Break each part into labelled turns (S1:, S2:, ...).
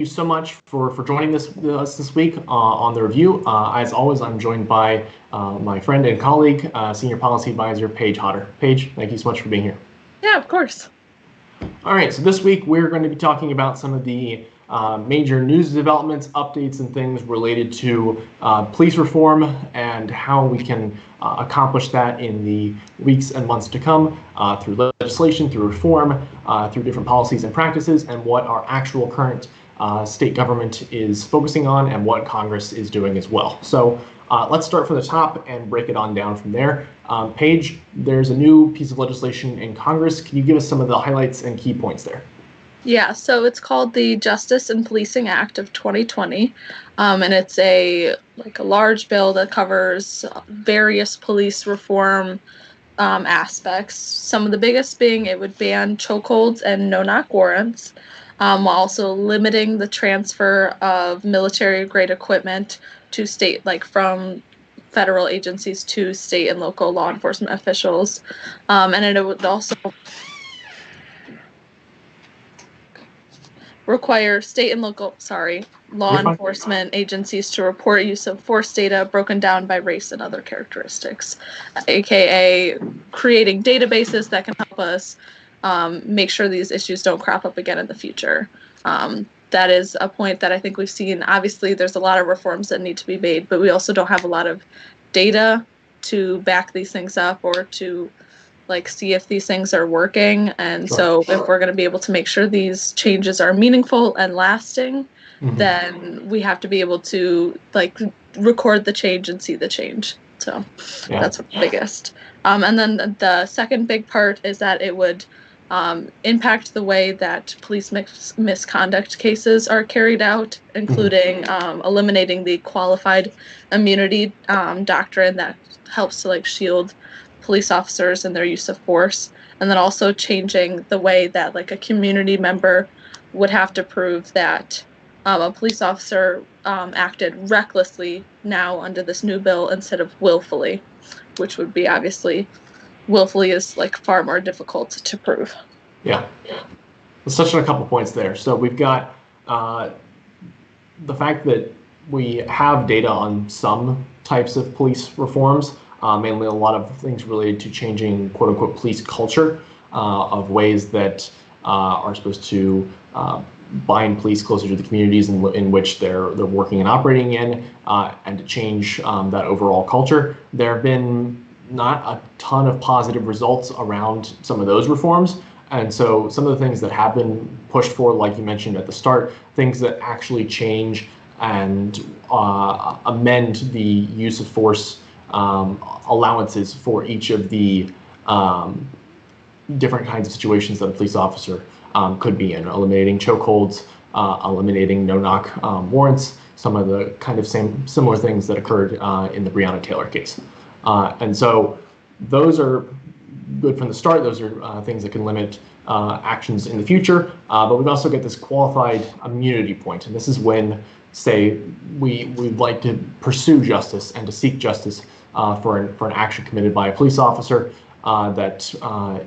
S1: you so much for joining us this week on the review. As always, I'm joined by my friend and colleague, Senior Policy Advisor Paige Hodder. Paige, thank you so much for being here.
S2: Yeah, of course.
S1: All right, so this week we're going to be talking about some of the major news developments, updates, and things related to police reform and how we can accomplish that in the weeks and months to come through legislation, through reform, through different policies and practices, and what our actual current state government is focusing on and what Congress is doing as well. So let's start from the top and break it on down from there. Paige, there's a new piece of legislation in Congress. Can you give us some of the highlights and key points there?
S2: Yeah, so it's called the Justice and Policing Act of 2020, and it's a large bill that covers various police reform aspects. Some of the biggest being it would ban chokeholds and no-knock warrants, while also limiting the transfer of military-grade equipment to state, from federal agencies to state and local law enforcement officials, and it would also require state and local, law enforcement agencies to report use of force data broken down by race and other characteristics, aka creating databases that can help us make sure these issues don't crop up again in the future. That is a point that I think we've seen. Obviously, there's a lot of reforms that need to be made, but we also don't have a lot of data to back these things up or to see if these things are working. And so if we're going to be able to make sure these changes are meaningful and lasting, then we have to be able to record the change and see the change. So that's the biggest. And then the second big part is that it would impact the way that police misconduct cases are carried out, including eliminating the qualified immunity doctrine that helps to shield police officers and their use of force, and then also changing the way that a community member would have to prove that a police officer acted recklessly now under this new bill instead of willfully, which would be obviously willfully is far more difficult to prove.
S1: Yeah. Let's touch on a couple points there. So we've got the fact that we have data on some types of police reforms, mainly a lot of things related to changing quote unquote police culture, of ways that are supposed to bind police closer to the communities in which they're working and operating in, and to change that overall culture. There have been not a ton of positive results around some of those reforms. And so some of the things that have been pushed for, like you mentioned at the start, things that actually change and amend the use of force allowances for each of the different kinds of situations that a police officer could be in, eliminating chokeholds, eliminating no-knock warrants, some of the kind of similar things that occurred in the Breonna Taylor case. And so those are good from the start. Those are things that can limit actions in the future. But we've also got this qualified immunity point. And this is when, say, we'd like to pursue justice and to seek justice for an action committed by a police officer that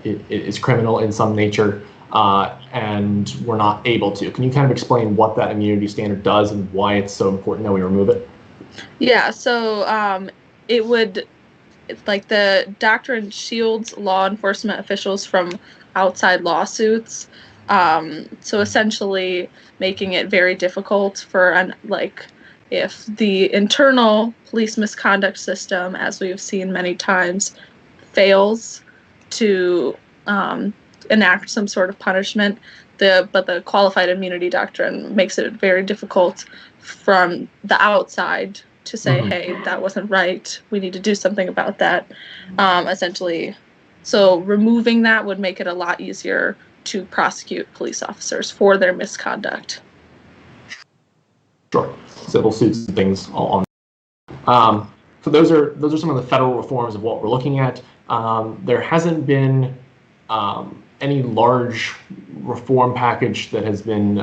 S1: is criminal in some nature, and we're not able to. Can you kind of explain what that immunity standard does and why it's so important that we remove it?
S2: Yeah, so it would, the doctrine shields law enforcement officials from outside lawsuits. So essentially making it very difficult for if the internal police misconduct system, as we've seen many times, fails to enact some sort of punishment, but the qualified immunity doctrine makes it very difficult from the outside to say, hey, that wasn't right. We need to do something about that, essentially. So removing that would make it a lot easier to prosecute police officers for their misconduct.
S1: Sure. Civil suits and things all on. So those are some of the federal reforms of what we're looking at. There hasn't been any large reform package that has been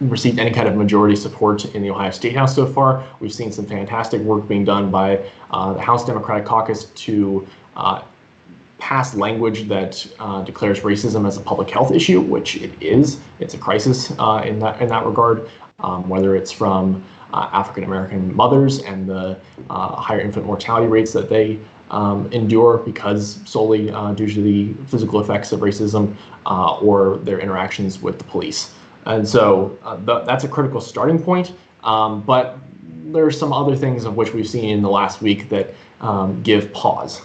S1: received any kind of majority support in the Ohio State House so far. We've seen some fantastic work being done by the House Democratic Caucus to passed language that declares racism as a public health issue, which it is. It's a crisis in that regard, whether it's from African American mothers and the higher infant mortality rates that they endure because solely due to the physical effects of racism or their interactions with the police. And so that's a critical starting point. But there are some other things of which we've seen in the last week that give pause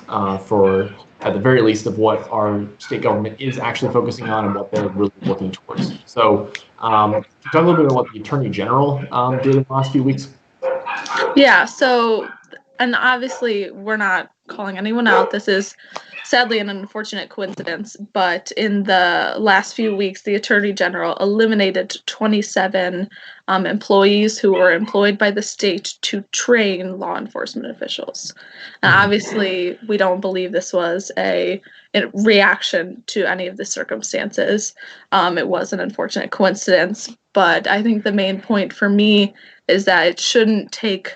S1: for, at the very least, of what our state government is actually focusing on and what they're really working towards. So talk a little bit about what the Attorney General did in the last few weeks.
S2: Yeah, so, and obviously we're not calling anyone out. This is sadly an unfortunate coincidence, but in the last few weeks, the Attorney General eliminated 27 employees who were employed by the state to train law enforcement officials. And obviously, we don't believe this was a reaction to any of the circumstances. It was an unfortunate coincidence, but I think the main point for me is that it shouldn't take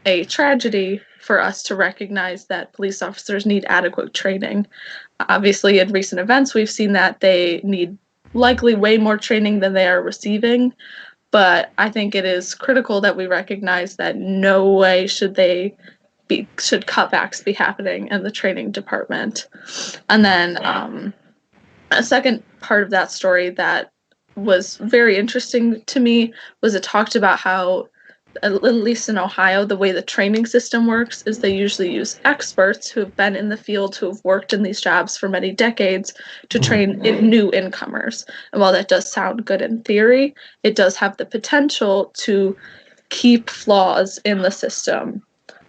S2: a tragedy for us to recognize that police officers need adequate training. Obviously, in recent events, we've seen that they need likely way more training than they are receiving, but I think it is critical that we recognize that no way should cutbacks be happening in the training department. And then a second part of that story that was very interesting to me was it talked about how, at least in Ohio, the way the training system works is they usually use experts who have been in the field, who have worked in these jobs for many decades, to train new incomers. And while that does sound good in theory, it does have the potential to keep flaws in the system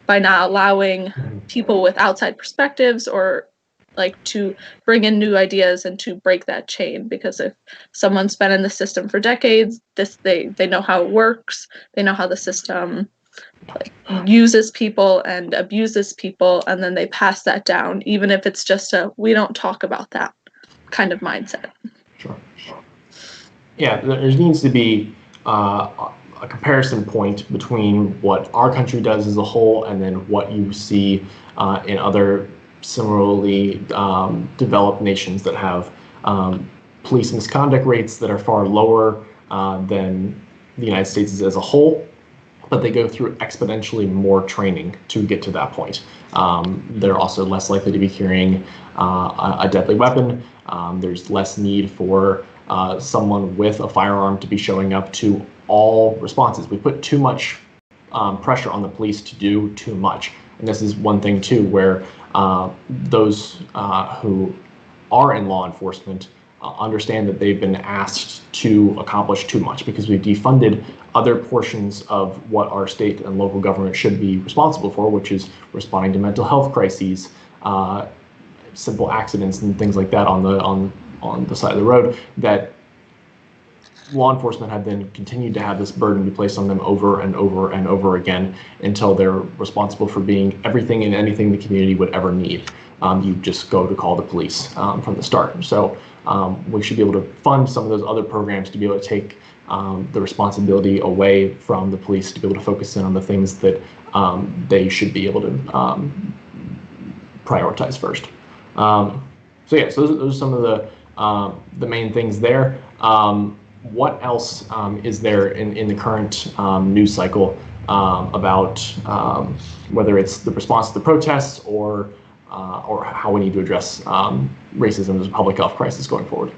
S2: by not allowing people with outside perspectives or like to bring in new ideas and to break that chain. Because if someone's been in the system for decades, they know how it works, they know how the system uses people and abuses people, and then they pass that down, even if it's just a we don't talk about that kind of mindset.
S1: Sure. Yeah, there needs to be a comparison point between what our country does as a whole and then what you see in other similarly developed nations that have police misconduct rates that are far lower than the United States as a whole, but they go through exponentially more training to get to that point. They're also less likely to be carrying a deadly weapon. There's less need for someone with a firearm to be showing up to all responses. We put too much pressure on the police to do too much. And this is one thing too, where those who are in law enforcement understand that they've been asked to accomplish too much because we've defunded other portions of what our state and local government should be responsible for, which is responding to mental health crises, simple accidents and things like that on the side of the road, that law enforcement have then continued to have this burden be placed on them over and over and over again until they're responsible for being everything and anything the community would ever need. You just go to call the police from the start. So we should be able to fund some of those other programs to be able to take the responsibility away from the police to be able to focus in on the things that they should be able to prioritize first. So those are some of the main things there. What else is there in the current news cycle about whether it's the response to the protests or how we need to address racism as a public health crisis going forward?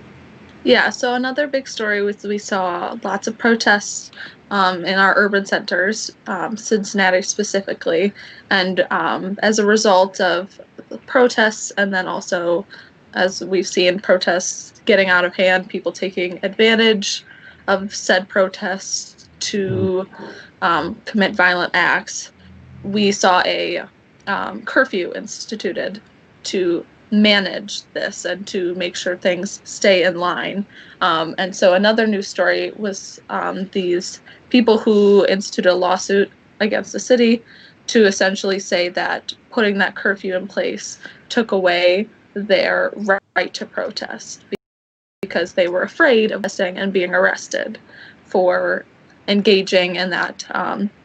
S2: Yeah, so another big story was we saw lots of protests in our urban centers, Cincinnati specifically, and as a result of the protests, and then also as we've seen protests getting out of hand, people taking advantage of said protests to commit violent acts, we saw a curfew instituted to manage this and to make sure things stay in line. And so another news story was these people who instituted a lawsuit against the city to essentially say that putting that curfew in place took away their right to protest because they were afraid of arresting and being arrested for engaging in that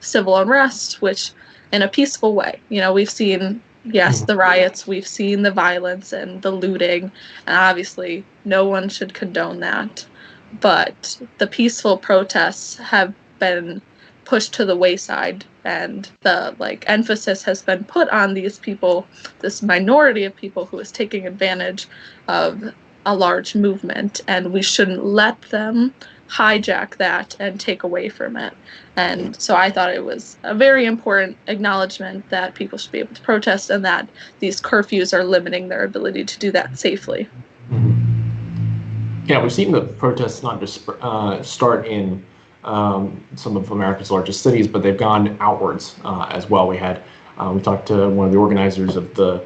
S2: civil unrest, which in a peaceful way. You know, we've seen yes, the riots, we've seen the violence and the looting, and obviously no one should condone that. But the peaceful protests have been pushed to the wayside, and the emphasis has been put on these people, this minority of people who is taking advantage of a large movement, and we shouldn't let them hijack that and take away from it. And so I thought it was a very important acknowledgement that people should be able to protest and that these curfews are limiting their ability to do that safely.
S1: Yeah, we've seen the protests not just start in some of America's largest cities, but they've gone outwards as well. We talked to one of the organizers of the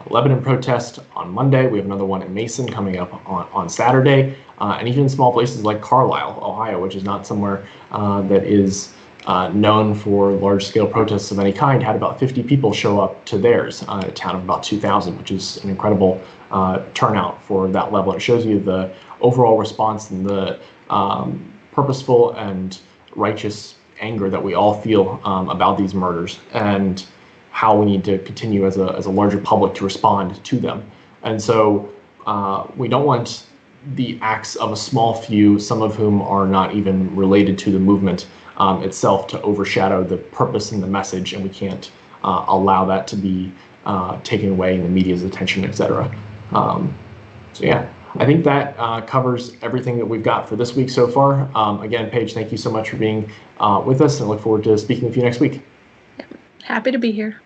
S1: Lebanon protest on Monday. We have another one in Mason coming up on Saturday, and even small places like Carlisle, Ohio, which is not somewhere that is known for large-scale protests of any kind, had about 50 people show up to theirs, a town of about 2,000, which is an incredible turnout for that level. It shows you the overall response and the purposeful and righteous anger that we all feel about these murders, and how we need to continue as a larger public to respond to them. And so we don't want the acts of a small few, some of whom are not even related to the movement itself, to overshadow the purpose and the message, and we can't allow that to be taken away in the media's attention, etc. So yeah, I think that covers everything that we've got for this week so far. Again, Paige, thank you so much for being with us, and I look forward to speaking with you next week.
S2: Happy to be here.